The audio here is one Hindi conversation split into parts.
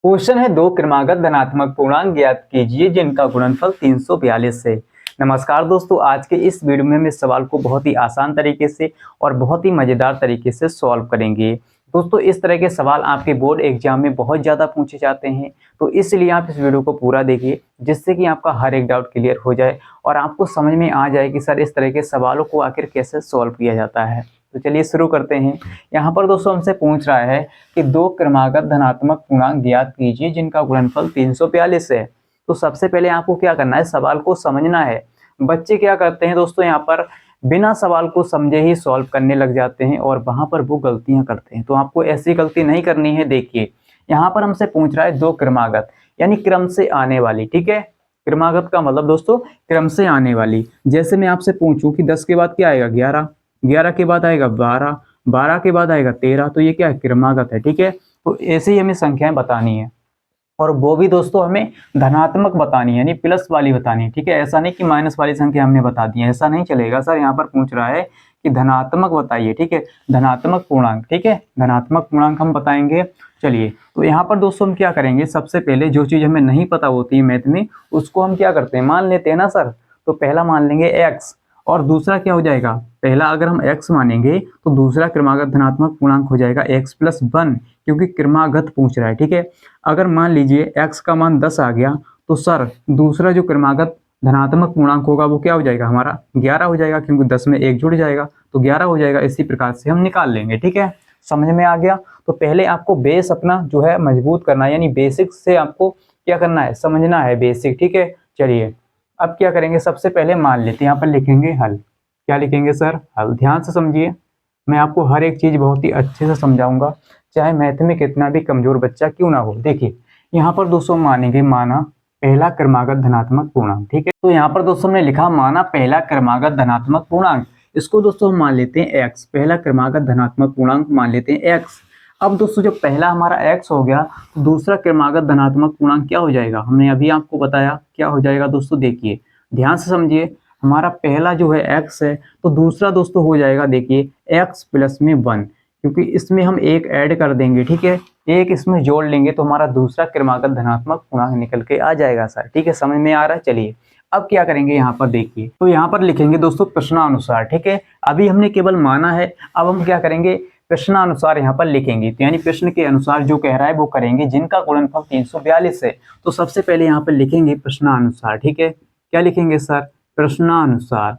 क्वेश्चन है दो क्रमागत धनात्मक पूर्णांक ज्ञात कीजिए जिनका गुणनफल 342 है। नमस्कार दोस्तों, आज के इस वीडियो में हम इस सवाल को बहुत ही आसान तरीके से और बहुत ही मजेदार तरीके से सॉल्व करेंगे। दोस्तों, इस तरह के सवाल आपके बोर्ड एग्जाम में बहुत ज़्यादा पूछे जाते हैं, तो इसलिए आप इस वीडियो को पूरा देखिए जिससे कि आपका हर एक डाउट क्लियर हो जाए और आपको समझ में आ जाए कि सर इस तरह के सवालों को आखिर कैसे सॉल्व किया जाता है। तो चलिए शुरू करते हैं। यहाँ पर दोस्तों हमसे पूछ रहा है कि दो क्रमागत धनात्मक पूर्णांक ज्ञात कीजिए जिनका गुणनफल 342 है। तो सबसे पहले आपको क्या करना है, सवाल को समझना है। बच्चे क्या करते हैं दोस्तों, यहाँ पर बिना सवाल को समझे ही सॉल्व करने लग जाते हैं और वहां पर वो गलतियां करते हैं। तो आपको ऐसी गलती नहीं करनी है। देखिए यहाँ पर हमसे पूछ रहा है दो क्रमागत यानी क्रम से आने वाली, ठीक है। क्रमागत का मतलब दोस्तों क्रम से आने वाली। जैसे मैं आपसे पूछूं कि 10 के बाद क्या आएगा 11, 11 के बाद आएगा 12, 12 के बाद आएगा 13, तो ये क्या है, क्रमागत है, ठीक है। तो ऐसे ही हमें संख्याएं बतानी है और वो भी दोस्तों हमें धनात्मक बतानी है यानी प्लस वाली बतानी है, ठीक है। ऐसा नहीं कि माइनस वाली संख्या हमने बता दी है, ऐसा नहीं चलेगा। सर यहाँ पर पूछ रहा है कि धनात्मक बताइए, ठीक है, धनात्मक पूर्णांक, ठीक है, धनात्मक पूर्णांक हम बताएंगे। चलिए तो यहाँ पर दोस्तों हम क्या करेंगे, सबसे पहले जो चीज़ हमें नहीं पता होती है मैथ में उसको हम क्या करते हैं, मान लेते हैं ना सर। तो पहला मान लेंगे x और दूसरा क्या हो जाएगा, पहला अगर हम x मानेंगे तो दूसरा क्रमागत धनात्मक पूर्णांक हो जाएगा x+1, क्योंकि क्रमागत पूछ रहा है, ठीक है। अगर मान लीजिए x का मान 10 आ गया तो सर दूसरा जो क्रमागत धनात्मक पूर्णांक होगा वो क्या हो जाएगा, हमारा 11 हो जाएगा, क्योंकि 10 में 1 जुड़ जाएगा तो 11 हो जाएगा। इसी प्रकार से हम निकाल लेंगे, ठीक है। समझ में आ गया। तो पहले आपको बेस अपना जो है मजबूत करना है, यानी बेसिक से आपको क्या करना है, समझना है बेसिक, ठीक है। चलिए अब क्या करेंगे, सबसे पहले मान लेते हैं, यहाँ पर लिखेंगे हल। क्या लिखेंगे सर, हल। ध्यान से समझिए, मैं आपको हर एक चीज बहुत ही अच्छे से समझाऊंगा, चाहे मैथ में कितना भी कमजोर बच्चा क्यों ना हो। देखिए यहाँ पर दोस्तों मानेंगे माना पहला क्रमागत धनात्मक पूर्णांक, ठीक है। तो यहाँ पर दोस्तों हमने लिखा माना पहला क्रमागत धनात्मक पूर्णांक, इसको दोस्तों हम मान लेते हैं x, पहला क्रमागत धनात्मक पूर्णांक मान लेते हैं x। अब दोस्तों जब पहला हमारा x हो गया तो दूसरा क्रमागत धनात्मक पूर्णांक क्या हो जाएगा, हमने अभी आपको बताया क्या हो जाएगा। दोस्तों देखिए ध्यान से समझिए, हमारा पहला जो है x है तो दूसरा दोस्तों हो जाएगा, देखिए x+1, क्योंकि इसमें हम एक ऐड कर देंगे, ठीक है, एक इसमें जोड़ लेंगे तो हमारा दूसरा क्रमागत धनात्मक पूर्णांक निकल के आ जाएगा सर, ठीक है। समझ में आ रहा है। चलिए अब क्या करेंगे, यहाँ पर देखिए, तो यहाँ पर लिखेंगे दोस्तों प्रश्नानुसार, ठीक है। अभी हमने केवल माना है, अब हम क्या करेंगे, प्रश्नानुसार यहाँ पर लिखेंगे, तो यानी प्रश्न के अनुसार जो कह रहा है वो करेंगे, जिनका गुणनफल 342 है। तो सबसे पहले यहाँ पर लिखेंगे प्रश्नानुसार, ठीक है। क्या लिखेंगे सर, प्रश्नानुसार।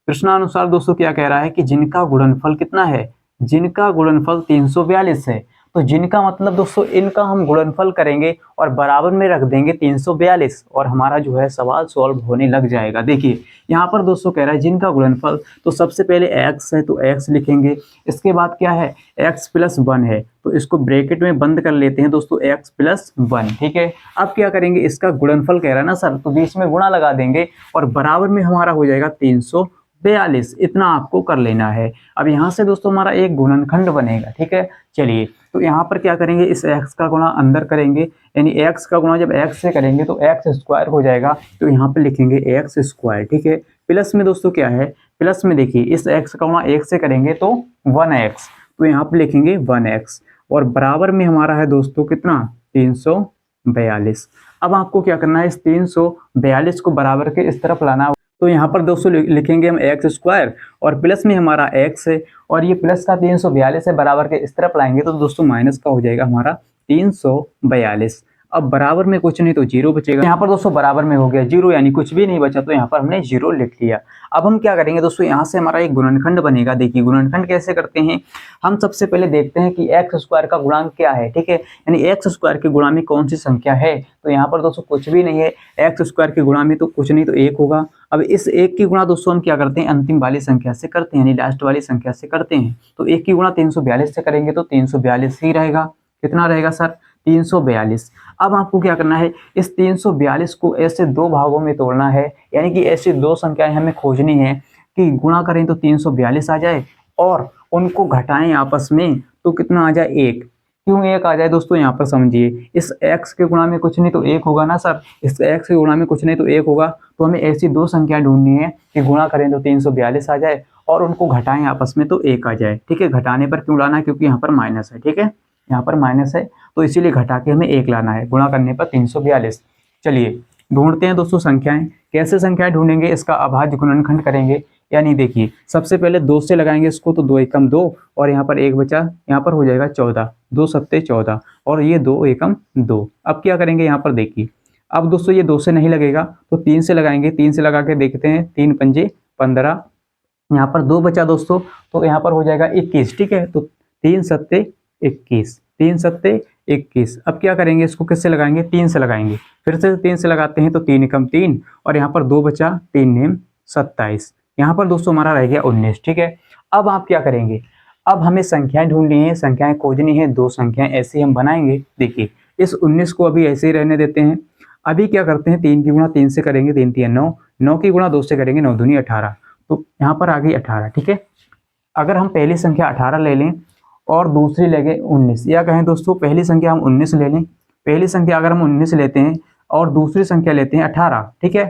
प्रश्नानुसार दोस्तों क्या कह रहा है कि जिनका गुणनफल कितना है, जिनका गुणनफल 342 है। तो जिनका मतलब दोस्तों इनका हम गुणनफल करेंगे और बराबर में रख देंगे 342 और हमारा जो है सवाल सॉल्व होने लग जाएगा। देखिए यहाँ पर दोस्तों कह रहा है जिनका गुणनफल, तो सबसे पहले x है तो x लिखेंगे, इसके बाद क्या है x+1 है तो इसको ब्रैकेट में बंद कर लेते हैं दोस्तों, x+1, ठीक है। अब क्या करेंगे, इसका गुणनफल कह रहा है ना सर, तो बीच में गुणा लगा देंगे और बराबर में हमारा हो जाएगा 342, इतना आपको कर लेना है। अब यहाँ से दोस्तों हमारा एक गुणनखंड बनेगा, ठीक है। चलिए तो यहाँ पर क्या करेंगे, इस x का गुणा अंदर करेंगे, यानी x का गुणा जब x से करेंगे तो x² हो जाएगा, तो यहाँ पर लिखेंगे x², ठीक है। प्लस में दोस्तों क्या है, प्लस में देखिए इस x का गुणा 1 से करेंगे तो 1x, तो यहाँ पर लिखेंगे 1x और बराबर में हमारा है दोस्तों कितना, 342। अब आपको क्या करना है, इस 342 को बराबर के इस तरफ लाना। तो यहाँ पर दोस्तों लिखेंगे हम x² और प्लस में हमारा x है और ये प्लस का 342 है, बराबर के इस तरफ लाएंगे तो दोस्तों माइनस का हो जाएगा हमारा 342। अब बराबर में कुछ नहीं तो जीरो बचेगा। यहाँ पर दोस्तों बराबर में हो गया जीरो, यानी कुछ भी नहीं बचा, तो यहाँ पर हमने जीरो लिख लिया। अब हम क्या करेंगे दोस्तों, यहाँ से हमारा एक गुणनखंड बनेगा। देखिए गुणनखंड कैसे करते हैं, हम सबसे पहले देखते हैं कि x² का गुणांक क्या है, ठीक है, यानी x² के गुणा में कौन सी संख्या है। तो यहाँ पर दोस्तों कुछ भी नहीं है, x² के गुणा में तो कुछ नहीं तो 1 होगा। अब इस 1 की गुणा दोस्तों हम क्या करते हैं, अंतिम वाली संख्या से करते हैं, यानी लास्ट वाली संख्या से करते हैं। तो 1 की गुणा 342 से करेंगे तो 342 ही रहेगा। कितना रहेगा सर, 342। अब आपको क्या करना है, इस 342 को ऐसे दो भागों में तोड़ना है, यानी कि ऐसी दो संख्याएं हमें खोजनी है कि गुणा करें तो 342 आ जाए और उनको घटाएं आपस में तो कितना आ जाए, 1। क्यों 1 आ जाए दोस्तों, यहाँ पर समझिए, इस x के गुणा में कुछ नहीं तो 1 होगा ना सर, इस x के गुणा में कुछ नहीं तो 1 होगा। तो हमें ऐसी दो संख्या ढूंढनी है कि गुणा करें तो 342 आ जाए और उनको घटाएं आपस में तो 1 आ जाए, ठीक है। घटाने पर क्यों लाना है, क्योंकि यहाँ पर माइनस है, ठीक है। यहाँ पर माइनस है, तो इसीलिए घटा के हमें 1 लाना है, गुणा करने पर 342। चलिए ढूंढते हैं दोस्तों संख्याएं। कैसे संख्याएं ढूंढेंगे, इसका अभाज्य गुणनखंड करेंगे। यानी देखिए सबसे पहले 2 से लगाएंगे इसको, तो 2 एकम 2 और यहाँ पर 1 बचा, यहाँ पर हो जाएगा 14, 2 सत्ते 14 और ये 2 एकम 2। अब क्या करेंगे यहाँ पर देखिए, अब दोस्तों ये 2 से नहीं लगेगा तो 3 से लगाएंगे, 3 से लगा के देखते हैं, 3 पंजे 15, यहाँ पर 2 बचा दोस्तों, तो यहाँ पर हो जाएगा 21। ठीक है, तो 3 सत्ते 21, 3 सत्ते 21। अब क्या करेंगे, इसको किससे लगाएंगे, 3 से लगाएंगे, फिर से 3 से लगाते हैं, तो 3 एकम 3 और यहाँ पर 2 बचा, 3 नेम 27। यहाँ पर दोस्तों हमारा रह गया 19। ठीक है, अब आप क्या करेंगे, अब हमें संख्याएं ढूंढनी है, संख्याएं खोजनी है, 2 संख्याएं ऐसे हम बनाएंगे। देखिए इस 19 को अभी ऐसे ही रहने देते हैं। अभी क्या करते हैं, 3 की गुणा 3 से करेंगे, 3 3 9, 9 की गुणा 2 से करेंगे, 9 दूनी 18, तो यहाँ पर आ गई 18। ठीक है, अगर हम पहली संख्या 18 ले लें और दूसरी ले गए 19, या कहें दोस्तों पहली संख्या हम 19 ले लें, पहली संख्या अगर हम 19 लेते हैं और दूसरी संख्या लेते हैं 18, ठीक है,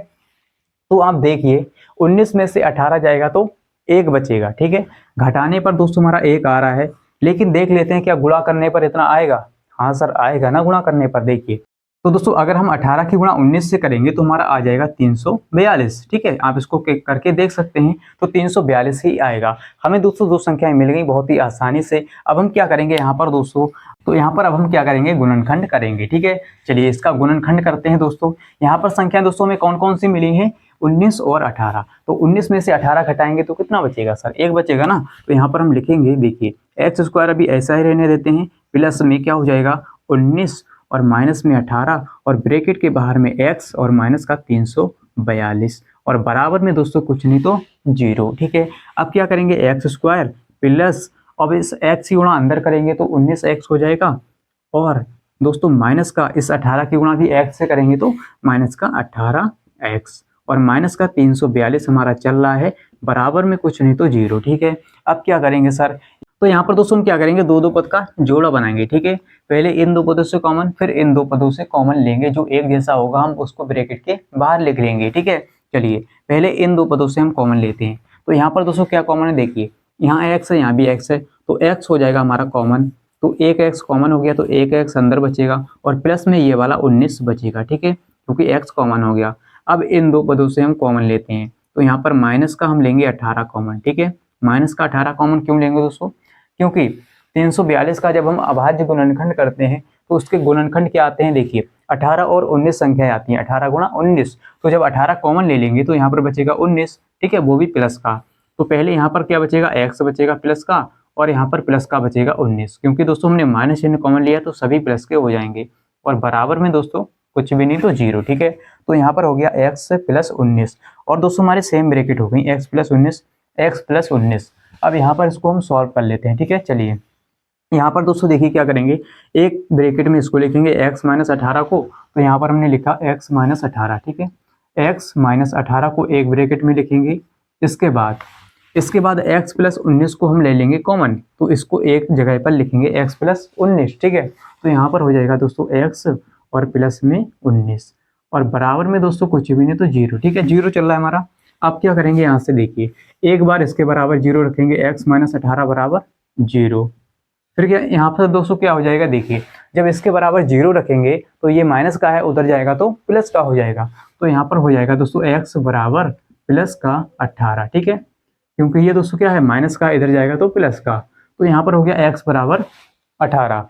तो आप देखिए 19 में से 18 जाएगा तो 1 बचेगा। ठीक है, घटाने पर दोस्तों हमारा 1 आ रहा है, लेकिन देख लेते हैं क्या गुणा करने पर इतना आएगा। हाँ सर आएगा ना गुणा करने पर। देखिए तो दोस्तों अगर हम 18 की गुणा 19 से करेंगे तो हमारा आ जाएगा 342। ठीक है, आप इसको करके देख सकते हैं, तो 342 ही आएगा। हमें दोस्तों 2 संख्याएं मिल गई बहुत ही आसानी से। अब हम क्या करेंगे यहाँ पर दोस्तों, तो यहाँ पर अब हम क्या करेंगे, गुणनखंड करेंगे। ठीक है, चलिए इसका गुणनखंड करते हैं दोस्तों। यहाँ पर संख्या दोस्तों में कौन कौन सी मिली हैं, 19 और 18। तो 19 में से 18 घटाएंगे तो कितना बचेगा सर, 1 बचेगा ना। तो यहाँ पर हम लिखेंगे, देखिए एक्स स्क्वायर अभी ऐसा ही रहने देते हैं, प्लस में क्या हो जाएगा 19 और माइनस में 18 और ब्रैकेट के बाहर में x और माइनस का 342 और बराबर में दोस्तों कुछ नहीं तो 0। ठीक है, अब क्या करेंगे, एक्स स्क्वायर प्लस, अब इस x की गुणा अंदर करेंगे तो 19x हो जाएगा, और दोस्तों माइनस का इस 18 की गुणा भी x से करेंगे तो माइनस का 18x और माइनस का 342 हमारा चल रहा है, बराबर में कुछ नहीं तो 0। ठीक है, अब क्या करेंगे सर, तो यहाँ पर दोस्तों हम क्या करेंगे, 2 पद का जोड़ा बनाएंगे। ठीक है, पहले इन 2 पदों से कॉमन, फिर इन 2 पदों से कॉमन लेंगे, जो एक जैसा होगा हम उसको ब्रैकेट के बाहर लिख लेंगे। ठीक है, चलिए पहले इन 2 पदों से हम कॉमन लेते हैं। तो यहाँ पर दोस्तों क्या कॉमन है, देखिए यहाँ x है, यहाँ भी x है, तो x हो जाएगा हमारा कॉमन, तो एक x कॉमन हो गया, तो एक x अंदर बचेगा और प्लस में ये वाला 19 बचेगा। ठीक है, क्योंकि x कॉमन हो गया। अब इन 2 पदों से हम कॉमन लेते हैं, तो यहाँ पर माइनस का हम लेंगे 18 कॉमन। ठीक है, माइनस का 18 कॉमन क्यों लेंगे दोस्तों, क्योंकि 342 का जब हम अभाज्य गुणनखंड करते हैं तो उसके गुणनखंड क्या आते हैं, देखिए 18 और 19 संख्याएं आती हैं, 18 गुणा 19, तो जब 18 कॉमन ले लेंगे तो यहाँ पर बचेगा 19। ठीक है, वो भी प्लस का, तो पहले यहाँ पर क्या बचेगा, x बचेगा प्लस का, और यहाँ पर प्लस का बचेगा 19, क्योंकि दोस्तों हमने माइनस चिन्ह कॉमन लिया तो सभी प्लस के हो जाएंगे, और बराबर में दोस्तों कुछ भी नहीं तो 0। ठीक है, तो यहाँ पर हो गया x प्लस 19, और दोस्तों हमारे सेम ब्रैकेट हो गई x प्लस 19, x प्लस 19। अब यहाँ पर इसको हम सॉल्व कर लेते हैं। ठीक है, चलिए यहाँ पर दोस्तों देखिए क्या करेंगे, एक ब्रैकेट में इसको लिखेंगे x माइनस 18 को, तो यहाँ पर हमने लिखा x माइनस 18। ठीक है, x माइनस 18 को एक ब्रैकेट में लिखेंगे, इसके बाद x प्लस 19 को हम ले लेंगे कॉमन, तो इसको एक जगह पर लिखेंगे x प्लस 19। ठीक है, तो यहाँ पर हो जाएगा दोस्तों x और प्लस में 19 और बराबर में दोस्तों कुछ भी नहीं तो 0। ठीक है, 0 चल रहा है हमारा। अब क्या करेंगे, यहाँ से देखिए एक बार इसके बराबर 0 रखेंगे, x माइनस 18 बराबर 0। फिर क्या यहाँ पर दोस्तों क्या हो जाएगा, देखिए जब इसके बराबर 0 रखेंगे तो ये माइनस का है, उधर जाएगा तो प्लस का हो जाएगा, तो यहाँ पर हो जाएगा दोस्तों x बराबर प्लस का 18। ठीक है, क्योंकि ये दोस्तों क्या है, माइनस का, इधर जाएगा तो प्लस का, तो यहाँ पर हो गया x बराबर 18।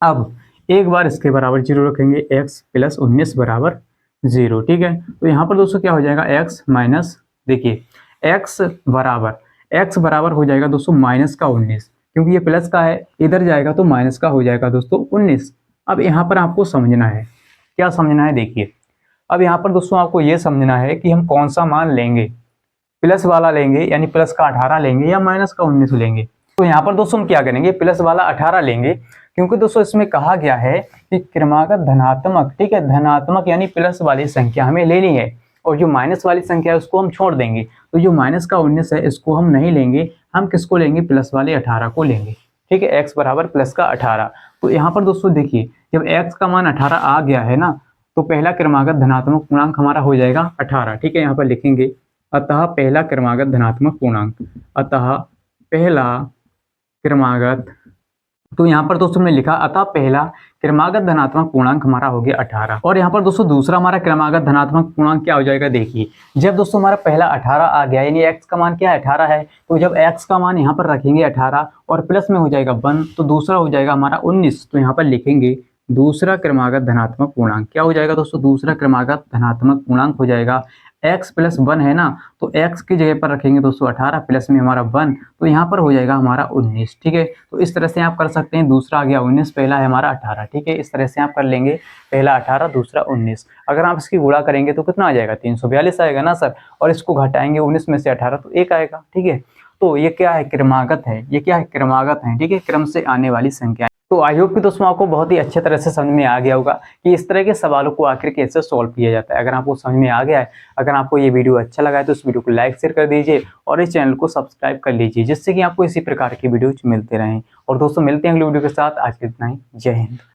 अब एक बार इसके बराबर 0 रखेंगे, x प्लस 19 बराबर 0। ठीक है, तो यहाँ पर दोस्तों क्या हो जाएगा, x माइनस, देखिए x बराबर हो जाएगा दोस्तों माइनस का 19, क्योंकि ये प्लस का है, इधर जाएगा तो माइनस का हो जाएगा दोस्तों 19। अब यहाँ पर आपको समझना है, क्या समझना है, देखिए अब यहाँ पर दोस्तों आपको ये समझना है कि हम कौन सा मान लेंगे, प्लस वाला लेंगे यानी प्लस का 18 लेंगे या माइनस का 19 लेंगे। तो यहाँ पर दोस्तों हम क्या करेंगे, प्लस वाला 18 लेंगे, क्योंकि दोस्तों इसमें कहा गया है कि क्रमागत धनात्मक, ठीक है, धनात्मक यानी प्लस वाली संख्या हमें लेनी है, और जो माइनस वाली संख्या है उसको हम छोड़ देंगे। तो जो माइनस का 19 है इसको हम नहीं लेंगे, हम किसको लेंगे, प्लस वाले 18 को लेंगे। ठीक है, x बराबर प्लस का 18। तो यहाँ पर दोस्तों देखिए जब x का मान 18 आ गया है ना, तो पहला क्रमागत धनात्मक पूर्णांक हमारा हो जाएगा 18। ठीक है, यहाँ पर लिखेंगे अतः पहला क्रमागत धनात्मक पूर्णांक, अतः पहला क्रमागत तो यहाँ पर दोस्तों हमने लिखा अतः पहला क्रमागत धनात्मक पूर्णांक हमारा हो गया 18। और यहाँ पर दोस्तों दूसरा हमारा क्रमागत धनात्मक पूर्णांक क्या हो जाएगा, देखिए जब दोस्तों हमारा पहला 18 आ गया, यानी x का मान क्या है 18 है, तो जब x का मान यहाँ पर रखेंगे 18 और प्लस में हो जाएगा 1, तो दूसरा हो जाएगा हमारा 19। तो यहाँ पर लिखेंगे दूसरा क्रमागत धनात्मक पूर्णांक क्या हो जाएगा दोस्तों, दूसरा क्रमागत धनात्मक पूर्णांक हो जाएगा x प्लस 1 है ना, तो x की जगह पर रखेंगे दोस्तों 18 प्लस में हमारा 1, तो यहाँ पर हो जाएगा हमारा 19। ठीक है, तो इस तरह से आप कर सकते हैं। दूसरा आ गया 19, पहला है हमारा 18। ठीक है, इस तरह से आप कर लेंगे, पहला 18 दूसरा 19। अगर आप इसकी गुणा करेंगे तो कितना आ जाएगा, 342 आएगा ना सर, और इसको घटाएंगे 19 में से 18 तो 1 आएगा। ठीक है, तो ये क्या है, क्रमागत है, ये क्या है, क्रमागत है। ठीक है, क्रम से आने वाली संख्या। तो आई होप कि दोस्तों आपको बहुत ही अच्छे तरह से समझ में आ गया होगा कि इस तरह के सवालों को आखिर कैसे सॉल्व किया जाता है। अगर आपको समझ में आ गया है, अगर आपको ये वीडियो अच्छा लगा है तो इस वीडियो को लाइक शेयर कर दीजिए और इस चैनल को सब्सक्राइब कर लीजिए, जिससे कि आपको इसी प्रकार की वीडियोज मिलते रहें। और दोस्तों मिलते हैं अगले वीडियो के साथ। आज के इतना ही, जय हिंद।